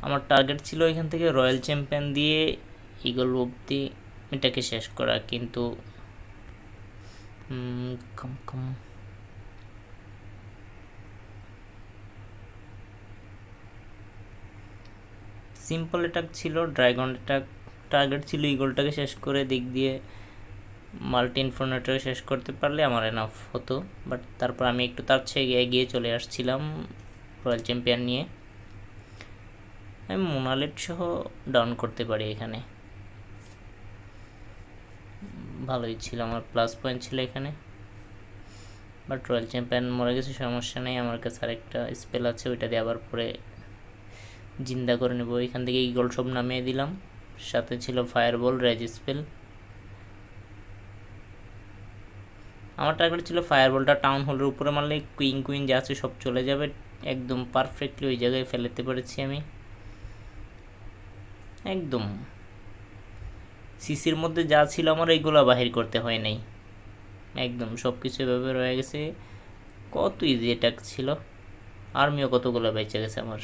আমার টার্গেট ছিল এখান থেকে রয়্যাল চ্যাম্পিয়ন দিয়ে ইগল অব্দি এটাকে শেষ করা, কিন্তু কম কম সিম্পল অ্যাটাক ছিল, ড্রাগন অ্যাটাক। টার্গেট ছিল ইগলটাকে শেষ করে দিক দিয়ে মাল্টি ইনফর্নেটরে শেষ করতে পারলে আমার এনাফ হতো। বাট তারপর আমি একটু তার চেয়ে এগিয়ে চলে আসছিলাম রয়্যাল চ্যাম্পিয়ন নিয়ে। আমি মোনালেট সহ ডাউন করতে পারি এখানে, ভালোই ছিল, আমার প্লাস পয়েন্ট ছিল এখানে। বাট রয়্যাল চ্যাম্পিয়ন মরে গেছে, সমস্যা নেই, আমার কাছে আরেকটা স্পেল আছে, ওইটা দিয়ে আবার পরে জিন্দা করে নেব। এখান থেকে ইগল সব নামিয়ে দিলাম, সাথে ছিল ফায়ারবল রেজ স্পেল। আমার টার্গেট ছিল ফায়ারবলটা টাউন হলের উপরে মারলে কুইন যা আছে সব চলে যাবে, একদম পারফেক্টলি ওই জায়গায় ফেলতে পেরেছি আমি। একদম সিসির মধ্যে যা ছিল আমার এইগুলো বাহির করতে হয় নাই, একদম সব কিছু এভাবে রয়ে গেছে। কত ইজি অ্যাটাক ছিল, আর্মিও কতগুলো বেঁচে গেছে আমার।